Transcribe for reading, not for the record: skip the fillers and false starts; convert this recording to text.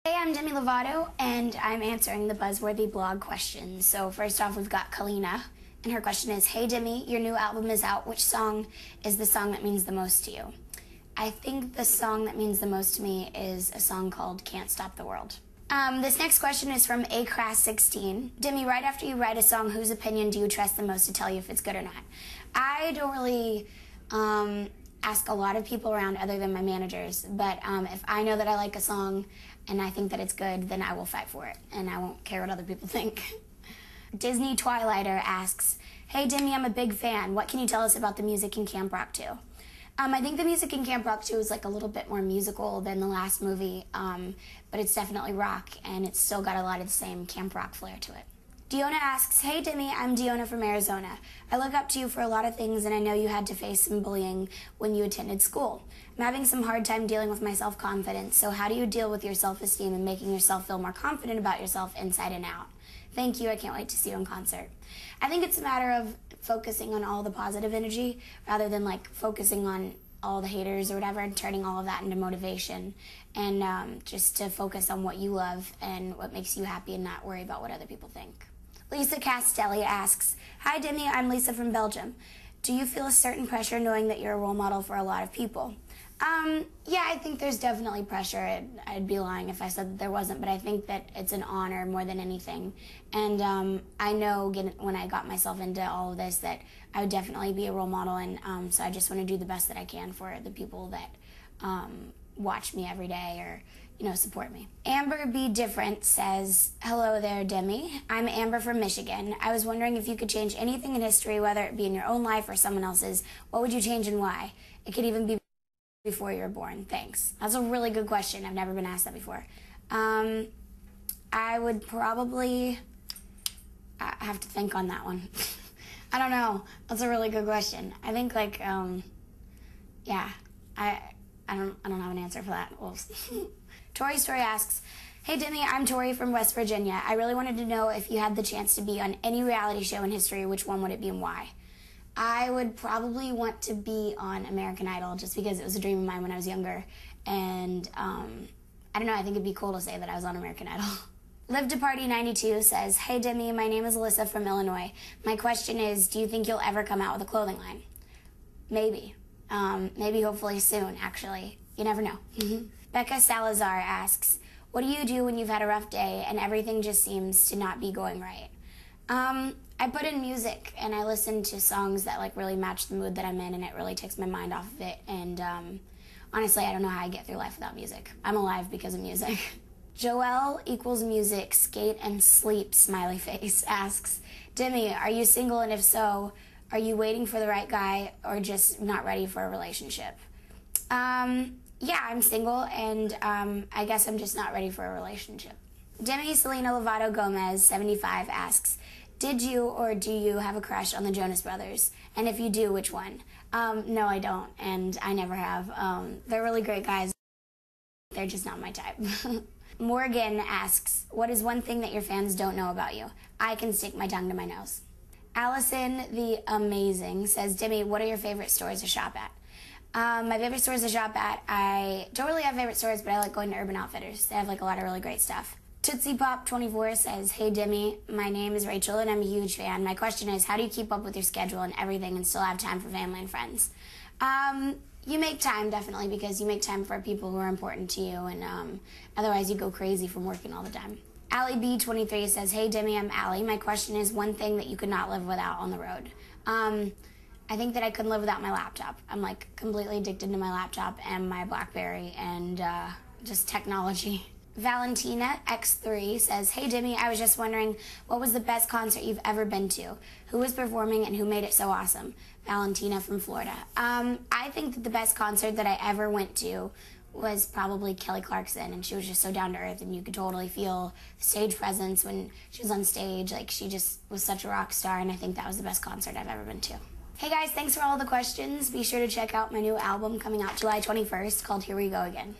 Hey, I'm Demi Lovato, and I'm answering the Buzzworthy blog questions. So first off, we've got Kalina, and her question is, hey Demi, your new album is out. Which song is the song that means the most to you? I think the song that means the most to me is a song called Can't Stop the World. This next question is from acrass16. Demi, right after you write a song, whose opinion do you trust the most to tell you if it's good or not? I don't really ask a lot of people around other than my managers, but if I know that I like a song and I think that it's good, then I will fight for it, and I won't care what other people think. Disney Twilighter asks, hey Demi, I'm a big fan. What can you tell us about the music in Camp Rock 2? I think the music in Camp Rock 2 is like a little bit more musical than the last movie, but it's definitely rock, and it's still got a lot of the same Camp Rock flair to it. Diona asks, hey Demi, I'm Diona from Arizona. I look up to you for a lot of things, and I know you had to face some bullying when you attended school. I'm having some hard time dealing with my self-confidence, so how do you deal with your self-esteem and making yourself feel more confident about yourself inside and out? Thank you, I can't wait to see you in concert. I think it's a matter of focusing on all the positive energy rather than like focusing on all the haters or whatever and turning all of that into motivation, and just to focus on what you love and what makes you happy and not worry about what other people think. Lisa Castelli asks, hi Demi, I'm Lisa from Belgium. Do you feel a certain pressure knowing that you're a role model for a lot of people? Yeah, I think there's definitely pressure. I'd be lying if I said that there wasn't, but I think that it's an honor more than anything. And I know when I got myself into all of this that I would definitely be a role model, and so I just want to do the best that I can for the people that watch me every day or support me. Amber Be Different says, hello there, Demi. I'm Amber from Michigan. I was wondering if you could change anything in history, whether it be in your own life or someone else's. What would you change and why? It could even be before you were born. Thanks. That's a really good question. I've never been asked that before. I would probably have to think on that one. I don't know. That's a really good question. I think yeah, I don't have an answer for that. Tori Story asks, hey Demi, I'm Tori from West Virginia. I really wanted to know if you had the chance to be on any reality show in history, which one would it be and why? I would probably want to be on American Idol just because it was a dream of mine when I was younger. And I don't know, I think it'd be cool to say that I was on American Idol. Live to Party 92 says, hey Demi, my name is Alyssa from Illinois. My question is, do you think you'll ever come out with a clothing line? Maybe. Maybe hopefully soon, actually. You never know. Becca Salazar asks, what do you do when you've had a rough day and everything just seems to not be going right? I put in music and I listen to songs that really match the mood that I'm in, and it really takes my mind off of it. And honestly, I don't know how I get through life without music. I'm alive because of music. Joelle equals music, skate and sleep, smiley face, asks, Demi, are you single, and if so, are you waiting for the right guy or just not ready for a relationship? Yeah, I'm single, and I guess I'm just not ready for a relationship. Demi Selena Lovato Gomez, 75, asks, did you or do you have a crush on the Jonas Brothers? And if you do, which one? No, I don't, and I never have. They're really great guys. They're just not my type. Morgan asks, what is one thing that your fans don't know about you? I can stick my tongue to my nose. Allison the Amazing says, Demi, what are your favorite stores to shop at? My favorite stores to shop at, I don't really have favorite stores, but I like going to Urban Outfitters. They have a lot of really great stuff. Tootsie Pop 24 says, hey Demi, my name is Rachel and I'm a huge fan. My question is, how do you keep up with your schedule and everything and still have time for family and friends? You make time, definitely, because you make time for people who are important to you, and otherwise you go crazy from working all the time. Allie B23 says, hey Demi, I'm Allie. My question is one thing that you could not live without on the road. I think that I couldn't live without my laptop. I'm completely addicted to my laptop and my BlackBerry and just technology. Valentina X3 says, hey Demi, I was just wondering, what was the best concert you've ever been to? Who was performing and who made it so awesome? Valentina from Florida. I think that the best concert that I ever went to was probably Kelly Clarkson, and she was just so down to earth, and you could totally feel the stage presence when she was on stage. She just was such a rock star, and I think that was the best concert I've ever been to. Hey guys, thanks for all the questions. Be sure to check out my new album coming out July 21st called Here We Go Again.